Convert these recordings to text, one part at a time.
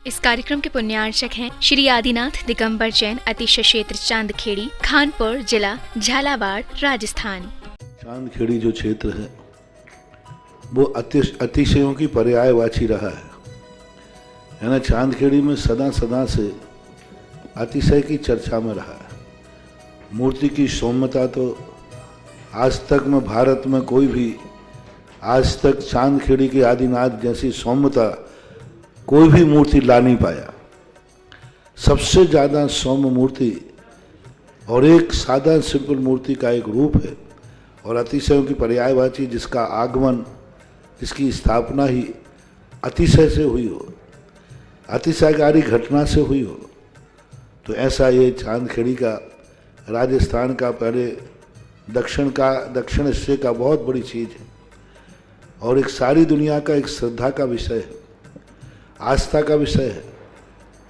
इस कार्यक्रम के पुण्यार्चक हैं श्री आदिनाथ दिगंबर जैन अतिशय क्षेत्र चांदखेड़ी, खानपुर जिला, झालावाड़, राजस्थान। चांदखेड़ी जो क्षेत्र है वो अतिशयों की पर्यायवाची रहा है ना। चांदखेड़ी में सदा सदा से अतिशय की चर्चा में रहा है। मूर्ति की सौम्यता तो आज तक में भारत में कोई भी आज तक चांदखेड़ी के आदिनाथ जैसी सौम्यता कोई भी मूर्ति ला नहीं पाया। सबसे ज़्यादा सौम्य मूर्ति और एक सादा सिंपल मूर्ति का एक रूप है और अतिशयों की पर्यायवाची जिसका आगमन, जिसकी स्थापना ही अतिशय से हुई हो, अतिशयकारी घटना से हुई हो, तो ऐसा ये चांदखेड़ी का राजस्थान का पहले दक्षिण हिस्से का बहुत बड़ी चीज़ है और एक सारी दुनिया का एक श्रद्धा का विषय है, आस्था का विषय है।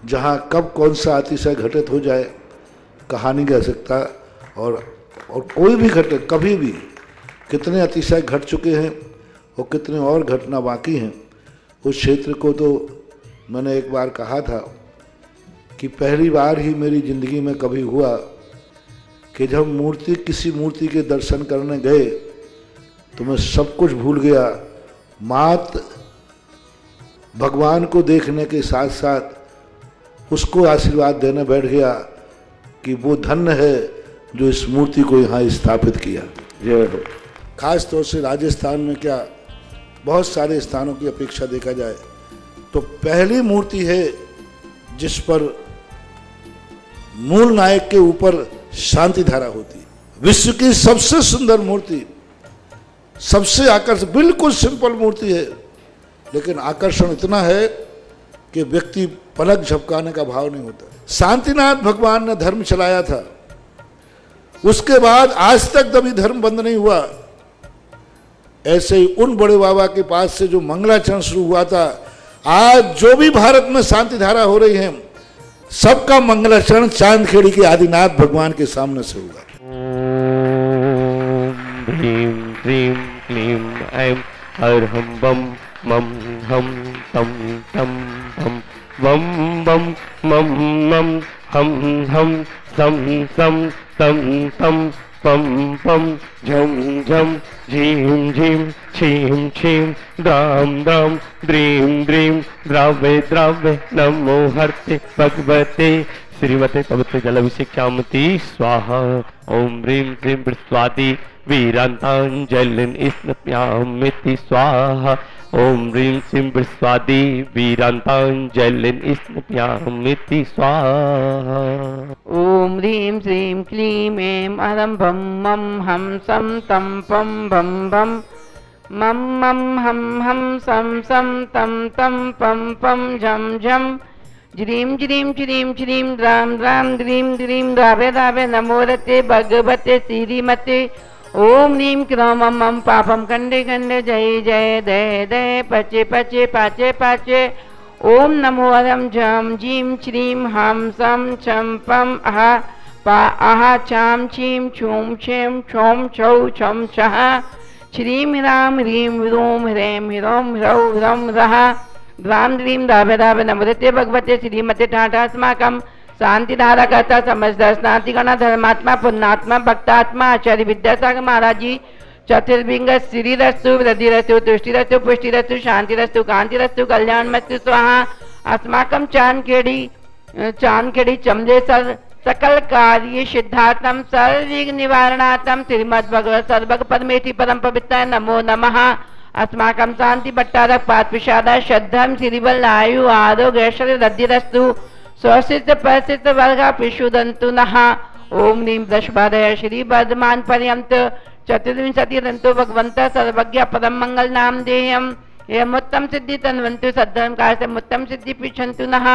जहाँ कब कौन सा अतिशय घटित हो जाए कहा नहीं जा सकता और कोई भी घटे कभी भी कितने अतिशय घट चुके हैं और कितने और घटना बाकी हैं। उस क्षेत्र को तो मैंने एक बार कहा था कि पहली बार ही मेरी ज़िंदगी में कभी हुआ कि जब किसी मूर्ति के दर्शन करने गए तो मैं सब कुछ भूल गया। मात्र भगवान को देखने के साथ साथ उसको आशीर्वाद देने बैठ गया कि वो धन्य है जो इस मूर्ति को यहाँ स्थापित किया। जय हो। खास तौर से राजस्थान में क्या बहुत सारे स्थानों की अपेक्षा देखा जाए तो पहली मूर्ति है जिस पर मूल नायक के ऊपर शांति धारा होती है। विश्व की सबसे सुंदर मूर्ति, सबसे आकर्षक, बिल्कुल सिंपल मूर्ति है लेकिन आकर्षण इतना है कि व्यक्ति पलक झपकाने का भाव नहीं होता। शांतिनाथ भगवान ने धर्म चलाया था, उसके बाद आज तक कभी धर्म बंद नहीं हुआ। ऐसे ही उन बड़े बाबा के पास से जो मंगलाचरण शुरू हुआ था, आज जो भी भारत में शांति धारा हो रही है सबका मंगलाचरण चांदखेड़ी के आदिनाथ भगवान के सामने से हुआ। भीम क्लीम क्लीम ऐं अर्हं बम मम हम तम तम हम वम बम मम मम हम सम सम तम तम पम पम झम झम झीम झीम छीम छीम द्राम द्राम द्रीम द्रीम द्रावे द्रावे नमो हर्ते भगवते श्रीमते पवित्र जलाभिषेक्यामति स्वाहा। ओम ह्रीं क्लीं स्वाति वीरांतांजलिं स्नप्यामिति स्वाहा। ओम ह्रीं क्लीं स्वाति वीरांतांजलिं स्नप्यामिति स्वाहा। ओम ह्रीं श्रीं क्लीं ऐं अरं भं मं हम सं तं पं भं भं मं मं हम सं तं तं पं पं झं झं ज्रीं ज्रीं श्रीं श्रीं द्रां द्रां द्रीं द्रीं द्रावे द्रावे नमो रते भगवते श्रीमते। ओम नीम क्रोम मम पापम खंडे खंडे जय जय दय दय पचे पचे पाचे पाचे। ओम नमो अरम झम जीम श्रीं हम सम छम पम अहा पा अहा छाम छीम छूम छेम छोम छौ छम छह श्रीं राम ह्रीं ह्रूम ह्रें ह्रौम ह्रौ ह्रम रहा द्राम द्रीं दावे दावे नमोते भगवते श्रीमते ठाठास्माकं शांतिधारा करता समझदार स्नाति गणा धर्मात्मा पुण्यात्मा भक्तात्मा आचार्य विद्यासागर महाराज जी चतुर्भिंग श्रीरस्तु वृद्धिरस्तु तुष्टिरस्तु पुष्टिरस्तु शांतिरस्तु कांतिरस्तु कल्याणमस्तु स्वाहा। अस्माकं चांदखेड़ी चमदेसर सकल कार्य सिद्धार्थम सर्वविघ्न निवारणार्थम श्रीमद्भगवत सर्वग परमेति परम पवित्राय नमो नमः। अस्माकं शांति भट्टारक पात्विषादा श्रद्धम श्रीबल आयु आरोग्य ऐश्वर्य रद्धिरस्तु स्वसिद्ध प्रसिद्ध वर्गा पिशुदंतु नः। ओम नीम दशभादय श्री वर्धमान पर्यंत चतुर्विंशति दंतो भगवंत सर्वज्ञ परम मंगल नाम देयम एवं उत्तम सिद्धि तन्वंतु सद्धर्म काल से उत्तम सिद्धि पिछंतु नः।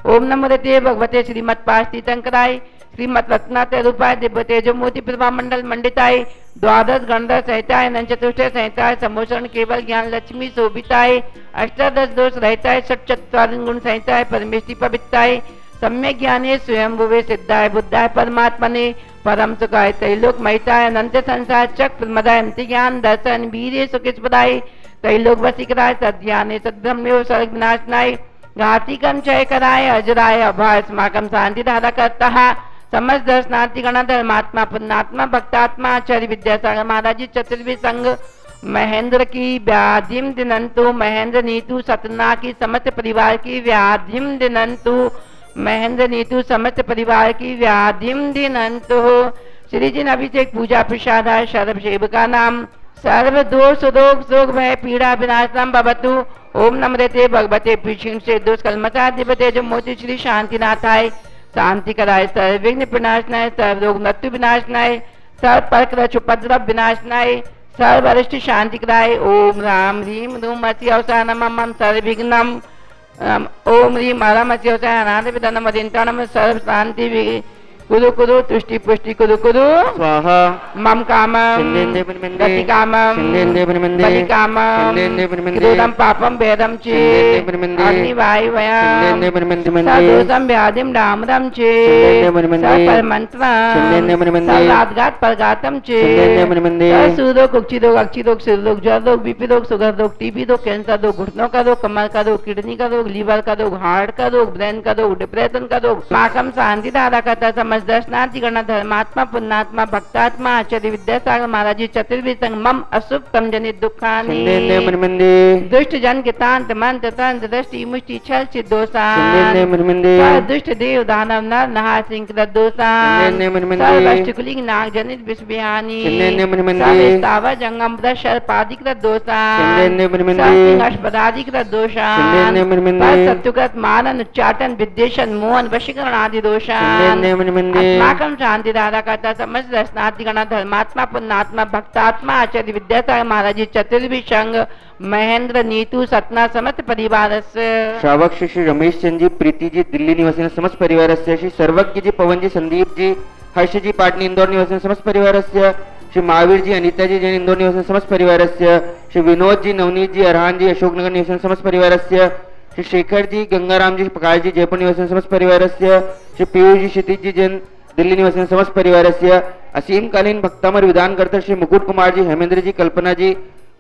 ओम नमो रते भगवते श्रीमत्पास्थितंकराय श्रीमत् रत्नाते रूपाय दिव्य तेजो मोति प्रभा मंडल मंडिताय द्वादश गंधर सहिताय नंचतुष्ट सहिताय समोषण केवल ज्ञान लक्ष्मी शोभिताय अष्टादश दोष रहताय षट चत्वारिंश गुण सहिताय परमेष्टि पवित्राय सम्यक ज्ञाने स्वयं भुवे सिद्धाय बुद्धाय परमात्मने परम सुखाय त्रैलोक महिताय अनंत संसार चक प्रमदाय ज्ञान दर्शन वीर्य सुखिस्पदाय त्रैलोक वसीकराय सद्याने सद्ब्रह्मयो सर्ग विनाशनाय घातिकं चय कराय अजराय अभय अस्माकं शांतिधारा करता समस्त दर्शनार्थी गण धर्मात्मा पुण्यात्मा भक्तात्मा आचार्य विद्यासागर महाराज जी चतुर्वी संघ महेंद्र की व्याधिम दिनंतु महेंद्र नीतू सतना की समस्त परिवार की व्याधिम दिनंतु महेंद्र नीतू समस्त परिवार की व्याधिम दिनंतु श्री जी अभिषेक पूजा प्रसाद सर्व सेवका नाम सर्व दोष रोग शोक भय पीड़ा विनाशनम भवतु ओम नमृते भगवते पीछिम से दोष कलमता दिवते जो मोती श्री शांतिनाथाय शांति कराए सर्व विघ्न विनाशनाय सर्व रोग मृत्यु विनाशनाय सर्व परक्र उपद्रव विनाशनाय सर्व अरिष्ट शांति कराए ओम राम ह्रीम रूम अति अवसानम मम सर्व विघ्नम ओम ह्रीम हरम अति अवसान अनाथ विदनम अदिंतनम सर्व शांति कुरु कुरु तुष्टि पुष्टि कुरु कुरु स्वाहा मम कामम गति कामम बलि कामम क्रोधम पापम भेदम चे अग्नि वायु वयम सदोषम व्याधिम डामरम चे परमंत्रम सदाघात परघातम चे सूरोग उक्षिरोग अक्षिरोग सिररोग ज्वर रोग बीपी रोग शुगर रोग टीबी रोग कैंसर रोग घुटनों का रोग कमर का रोग किडनी का रोग लीवर का रोग हार्ट का रोग ब्रेन का रोग डिप्रेशन का रोग माकम शांति धारा करता दर्शनार्थी गण धर्मात्मा पुण्यात्मा भक्तात्मा आचार्य विद्यासागर महाराज जी चतुर्वी संग मम अशुभ कम जनित दुखानि दुष्ट जन के तांत मंत्र तंत्र दृष्टि मुष्टि छल से दोषान दुष्ट देव दानव नर नहा सिंह दोषान सर्वष्टकुलिंग नाग जनित विष बिहानी सर्व जंगम सर्पादिक दोषान अष्टपदादिक दोषान सत्युकृत मानन उच्चाटन विद्वेषण मोहन वशीकरण आदि दोषान अस्माकं शांति धारा करता समस्त दर्शनार्थी गण धर्मात्मा पुण्यात्मा भक्तात्मा आचार्य विद्यासागर महाराज जी चतुर्वी संघ महेंद्र नीतू सतना समस्त परिवार श्रावक श्री रमेश चंद जी प्रीति जी दिल्ली निवासी समस्त परिवार श्री सर्वज्ञ जी पवन जी संदीप जी हर्ष जी पाटनी इंदौर निवासी समस्त परिवार श्री महावीर जी अनिता जी जैन इंदौर निवासी समस्त परिवार श्री विनोद जी नवनीत जी अरहान जी अशोकनगर निवासी समस्त परिवार श्री शेखर जी गंगाराम जी प्रकाश जी जयपुर निवासी समस्त परिवार श्री पीयूष जी क्षितिज जी जैन दिल्ली निवासी समस्त परिवार असीमकालीन भक्तामर विधान करता श्री मुकुट कुमार जी हेमेंद्र जी कल्पना जी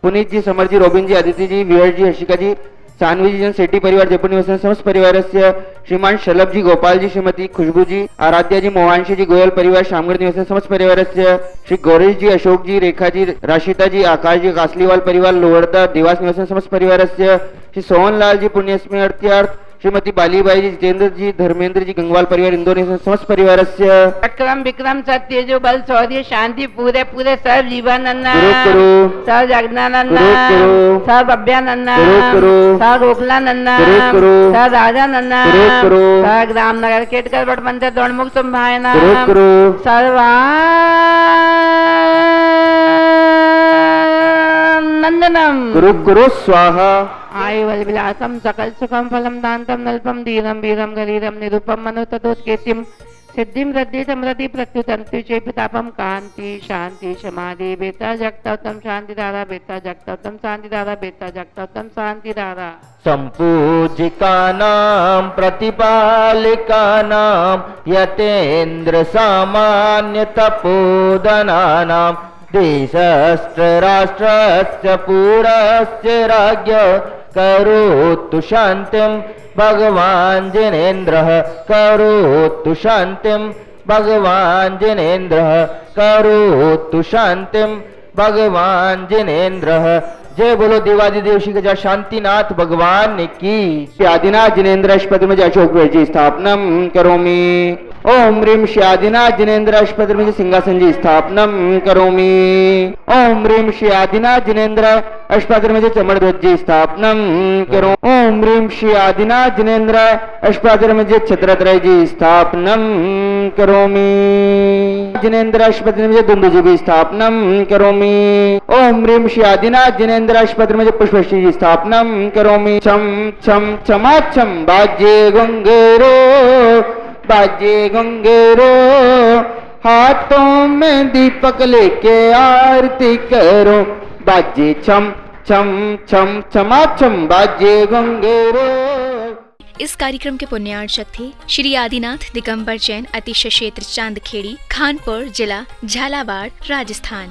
पुनीत जी समर जी रोबिन जी आदित्य जी विहर जी हर्षिका जी सानवी जी जन सेठी परिवार जयपुर निवासी समस्त परिवार श्रीमान शलभ जी गोपाल जी श्रीमती खुशबू जी आराध्या जी मोहांशी जी गोयल परिवार शामगढ़ निवासी समस्त परिवार श्री गौरेश जी अशोक जी रेखा जी राशिता जी आकाश जी कासलीवाल परिवार लोहरदा देवास निवासी समस्त परिवार श्री सोहनलाल जी पुण्यस्मी अर्थ्यार्थ श्रीमती बालीबाई जी जितेंद्र जी धर्मेंद्र जी गंगवाल परिवार इंदौर समस्त परिवार अक्रम विक्रम सत्य जो बल शौर्य शांति पूरे पूरे सर्व जीवानंद सर्व जगनानंद सर्व अभ्यानंद सर्व गोखलानंद सर्व राजानंद सर्व ग्राम नगर केटकर बट मंदिर दौड़मुख संभायना सर्वा नंदनम गुरु गुरु स्वाहा आयुर्विलासम सकल सुखम फलम दान्तम नल्पम दीनम वीरम गरीरम निरूपम मनोततोत्केतिम सिद्धिम रद्धि समृद्धि प्रत्युतंतु चेपितापम कांति शांति समाधि बेता जगतम शांति धारा बेता जगतम शांति धारा बेता जगतम शांति धारा संपूजिकानां प्रतिपालिकानां यतेन्द्र सामान्य तपोधनानां देशस्य राष्ट्रस्य पूरस्य राज्ञ करोतु शान्तिं भगवान् जिनेन्द्रः करोतु शान्तिं भगवान् जिनेन्द्रः करोतु शान्तिं भगवान् जिनेन्द्रः। जय बोलो देवादिदेव श्री गजा शांतिनाथ भगवान की। आदिनाथ जिनेन्द्र अष्टपद अशोक जी स्थापनम करोमि। ओम ह्रीं श्री आदिनाथ जिनेन्द्र अष्टपद सिंहासन जी स्थापनम करोमि। ओम ह्रीं श्री आदिनाथ जिनेन्द्र अष्टपद चमड़ध्वज जी स्थापनम करो। ओम ह्रीं श्री आदिनाथ जिनेन्द्र अष्टपद छत्रत्रय जी स्थापनम करोमि। जिनेन्द्र अष्टपद दुंदुजी भी स्थापनम करोमि। ओम ह्रीं श्री आदिनाथ जिनेन्द्र अष्टपद पुष्पश्री जी स्थापनम करोमि। छम छम छमाछम बाजे गंगेरो बाजे गंगेरो हाथों में दीपक लेके आरती करो। बाजे छम छम छम छमाछम बाजे गंगेरो। इस कार्यक्रम के पुण्यार्चक थे श्री आदिनाथ दिगंबर जैन अतिशय क्षेत्र चांदखेड़ी खानपुर जिला झालावाड़ राजस्थान।